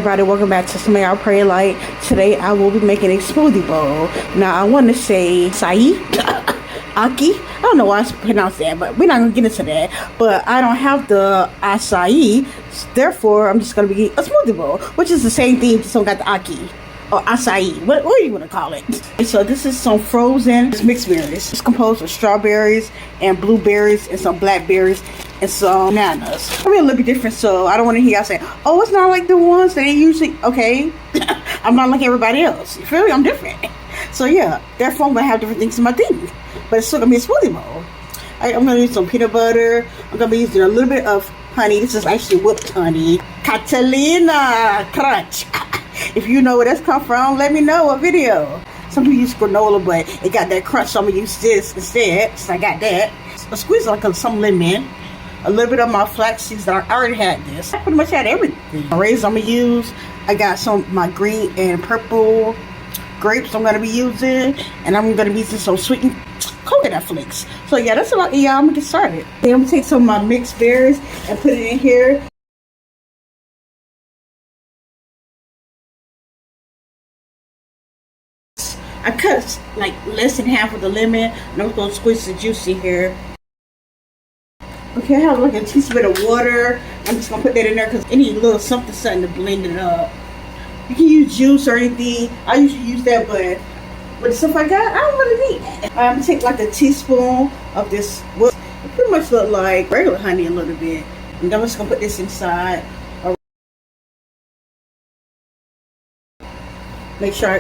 everybody, welcome back to See.Eye.Why. Like, today I will be making a smoothie bowl. Now I want to say acai, aki. I don't know why I pronounced that, but we're not gonna get into that. But I don't have the acai, therefore I'm just gonna be a smoothie bowl, which is the same thing, just don't got the aki or acai. What do you want to call it? And so this is some frozen mixed berries. It's composed of strawberries and blueberries and some blackberries and some bananas. I mean, a little bit different, so I don't want to hear y'all say, oh, it's not like the ones that they usually, okay. I'm not like everybody else. You feel me? I'm different. So yeah, therefore I'm going to have different things in my thing. But it's still going to be a smoothie bowl. I'm going to use some peanut butter. I'm going to be using a little bit of honey. This is actually whipped honey. Catalina Crunch. If you know where that's come from, let me know a video. Some people use granola, but it got that crunch, so I'm going to use this instead. So I got that. I squeeze like some lemon. A little bit of my flax seeds that I already had this. I pretty much had everything. Raisins I'm gonna use. I got some of my green and purple grapes I'm gonna be using, and I'm gonna be using some sweetened coconut flakes. So yeah, that's about it, y'all. I'm gonna get started. Then I'm gonna take some of my mixed berries and put it in here. I cut like less than half of the lemon, and I'm gonna squeeze the juice in here. Okay, I have like a teaspoon of water. I'm just gonna put that in there because it needs a little something to blend it up. You can use juice or anything. I usually use that, but with the stuff I got, I don't really need that. I'm gonna take like a teaspoon of this. Well, it pretty much look like regular honey a little bit. And I'm just gonna put this inside. Make sure I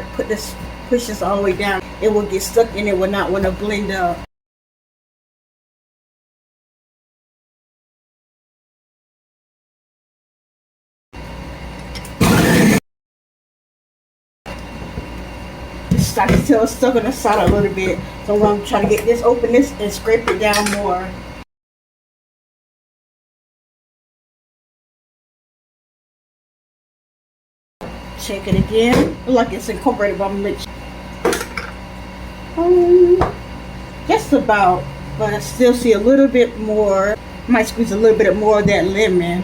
push this all the way down. It will get stuck and it will not want to blend up. I can tell it's stuck on the side a little bit, so I'm going to try to get this, open this, and scrape it down more. Check it again. Look like it's incorporated by mix. Just about, but I still see a little bit more. Might squeeze a little bit more of that lemon.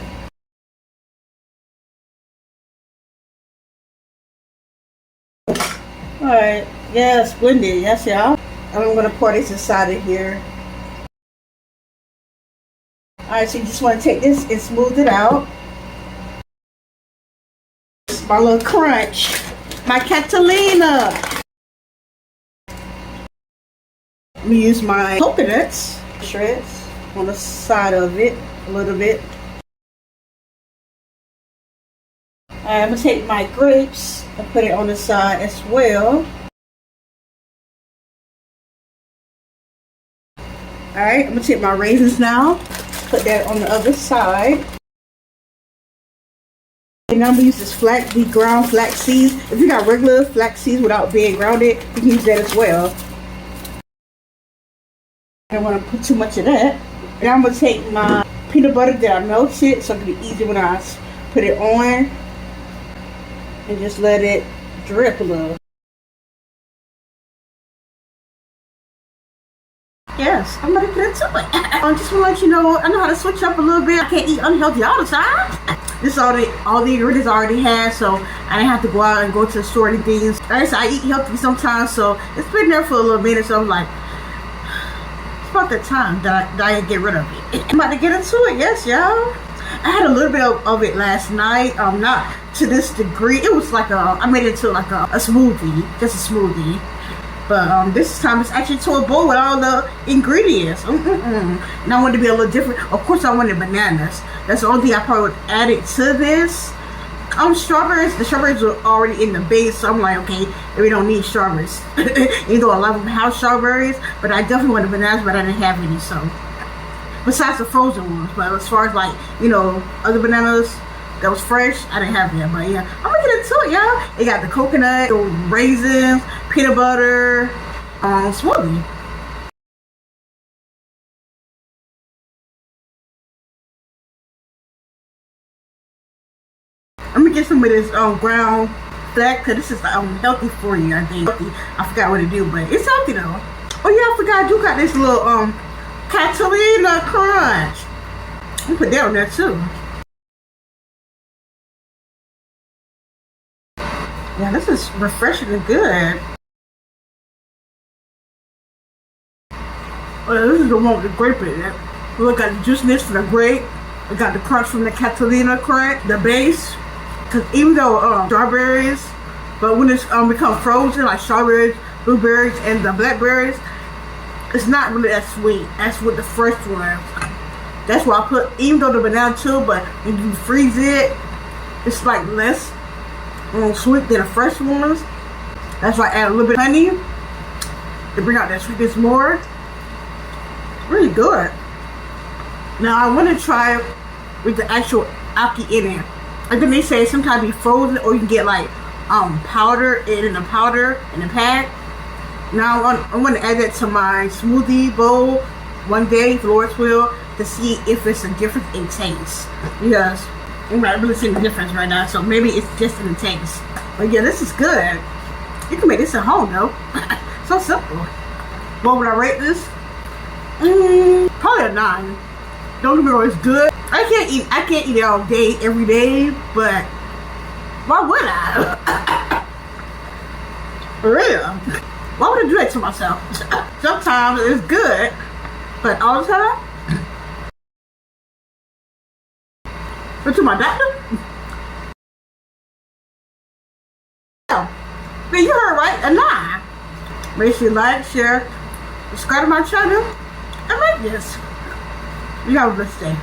Alright, yeah, splendid. Yes, y'all. And I'm going to pour this inside of here. Alright, so you just want to take this and smooth it out. My little crunch. My Catalina. I'm going to use my coconuts. Shreds on the side of it a little bit. I'm going to take my grapes and put it on the side as well. Alright, I'm going to take my raisins now, put that on the other side. And I'm going to use this the ground flax seeds. If you got regular flax seeds without being grounded, you can use that as well. I don't want to put too much of that. And I'm going to take my peanut butter that I melted so it can be easy when I put it on. And just let it drip a little. Yes, I'm gonna get into it. I just want to let you know, I know how to switch up a little bit. I can't eat unhealthy all the time. This is all the ingredients I already had, so I didn't have to go out and go to the store and things. I eat healthy sometimes, so it's been there for a little minute, so I'm like, it's about the time that I get rid of it. I'm about to get into it, yes, y'all. I had a little bit of it last night, not to this degree. It was like I made it into like a smoothie, just a smoothie. But this time it's actually to a bowl with all the ingredients. And I wanted to be a little different. Of course I wanted bananas. That's the only thing I probably would add it to this. Strawberries, the strawberries were already in the base, so I'm like, okay, we don't need strawberries. Even though a lot of them have strawberries, but I definitely wanted bananas, but I didn't have any, so. Besides the frozen ones, but as far as like, you know, other bananas that was fresh, I didn't have that. But yeah, I'm gonna get into it, y'all. It got the coconut, the raisins, peanut butter, smoothie. I'm gonna get some of this ground flax, because this is healthy for you, I think. I forgot what to do, but it's healthy though. Oh yeah, I forgot I do got this little Catalina Crunch. I'm gonna put that on there too. Yeah, this is refreshing and good. This is the one with the grape in it. Look at the juiciness from the grape. We got the crunch from the Catalina crack, the base. Cause even though strawberries, but when it's become frozen, like strawberries, blueberries, and the blackberries, it's not really that sweet as with the fresh ones. That's why I put, even though the banana too, but when you freeze it, it's like less sweet than the fresh ones. That's why I add a little bit of honey to bring out that sweetness more. Really good. Now I want to try it with the actual ackee in it. I think they say sometimes be frozen, or you can get like powder in the pack. Now I want to add that to my smoothie bowl one day, Lord's will, to see if it's a difference in taste. Because I'm not really seeing the difference right now, so maybe it's just in the taste. But yeah, this is good. You can make this at home though. So simple. What would I rate this? Probably a 9. Don't get me wrong, it's good. I can't eat it all day, every day, but why would I? For real. Why would I do that to myself? Sometimes it's good, but all the time? But to my doctor? Yeah. Man, you heard right, a 9. Make sure you like, share, subscribe to my channel, and like this. You have a blessed day.